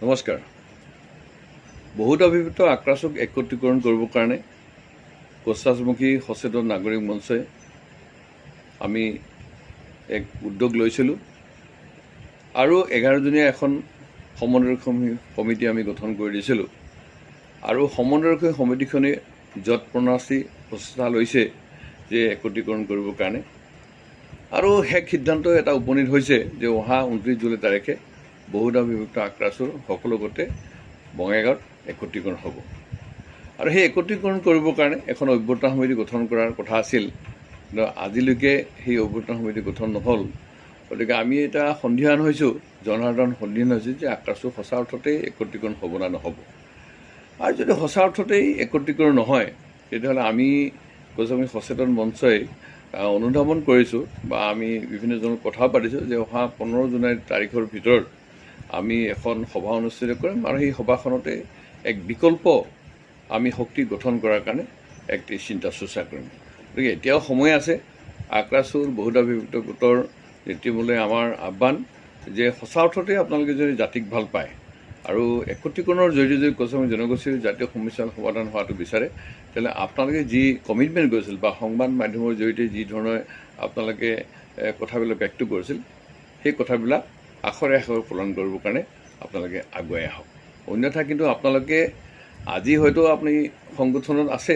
নমস্কাৰ। বহুত অভিযুক্ত আক্ৰাসক একত্ৰীকৰণ কৰিবৰ কাৰণে কোচাজমুখী সচেতন নাগৰিক মঞ্চই আমি এক উদ্যোগ লৈছিলোঁ আৰু 11জনীয়া এখন সমন্বয় সমিতি আমি গঠন কৰি দিছিলোঁ আৰু সমন্বয় সমিতিখনে যৎপৰোনাস্তি প্ৰচেষ্টা লৈছে যে একত্ৰীকৰণ কৰিবৰ কাৰণে আৰু শেষ সিদ্ধান্ত এটা উপনীত হৈছে যে অহা 29 জুলাই তাৰিখে বহুধা বিভক্ত আক্ৰাসৰ সকলো গোটে বঙাইগাঁৱত একত্ৰীকৰণ হ'ব আৰু সেই একত্ৰীকৰণ কৰিবৰ কাৰণে এখন অভ্যৰ্থনা সমিতি গঠন কৰাৰ কথা আছিল, কিন্তু আজিলৈকে সেই অভ্যৰ্থনা সমিতি গঠন নহ'ল। গতিকে আমি এটা সন্দিহান হৈছোঁ, জনসাধাৰণ সন্দিহান হৈছে যে আক্ৰাসৰ সঁচা অৰ্থতেই একত্ৰীকৰণ হ'ব না নহ'ব। আৰু যদি সঁচা অৰ্থতেই একত্ৰীকৰণ নহয় তেতিয়াহ'লে আমি সচেতন মঞ্চই অনুধাৱন কৰিছোঁ বা আমি বিভিন্নজনৰ কথাও পাতিছোঁ যে অহা 15 জুলাই তাৰিখৰ ভিতৰত আমি এখন সভা অনুষ্ঠিত কৰিম আৰু সেই সভাখনতে এক বিকল্প আমি শক্তি গঠন কৰাৰ কাৰণে একটি চিন্তা চৰ্চা কৰিম। গতিকে এতিয়াও সময় আছে। আক্ৰাসৰ বহুধা বিভক্ত গোটৰ নেতৃত্বলৈ আমাৰ আহ্বান যে সঁচা অৰ্থতে আপোনালোকে যদি জাতিক ভাল পায় আৰু একত্ৰীকৰণৰ জৰিয়তে যদি কোচামী জনগোষ্ঠীৰ জাতীয় সমস্যাৰ সমাধান হোৱাটো বিচাৰে তেতিয়াহ'লে আপোনালোকে যি কমিটমেণ্ট কৰিছিল বা সংবাদ মাধ্যমৰ জৰিয়তে যি ধৰণে আপোনালোকে কথাবিলাক ব্যক্ত কৰিছিল সেই কথাবিলাক আখৰে আখৰে পালন কৰিবৰ কাৰণে আপোনালোকে আগুৱাই আহক। অন্যথা কিন্তু আপোনালোকে আজি হয়তো আপুনি সংগঠনত আছে,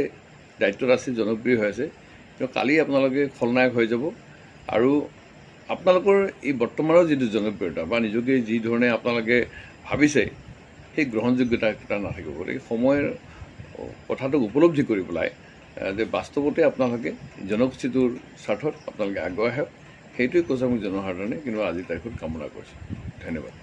দায়িত্বত আছে, জনপ্ৰিয় হৈ আছে, কিন্তু কালি আপোনালোকে খলনায়ক হৈ যাব আৰু আপোনালোকৰ এই বৰ্তমানৰ যিটো জনপ্ৰিয়তা বা নিজকে যি ধৰণে আপোনালোকে ভাবিছে সেই গ্ৰহণযোগ্যতা এটা নাথাকিব। গতিকে সময়ৰ কথাটোক উপলব্ধি কৰি পেলাই যে বাস্তৱতে আপোনালোকে জনগোষ্ঠীটোৰ স্বাৰ্থত আপোনালোকে আগুৱাই আহক, সেইটোৱে কোচামী জনসাধাৰণে কিন্তু আজিৰ তাৰিখত কামনা কৰিছে। ধন্যবাদ।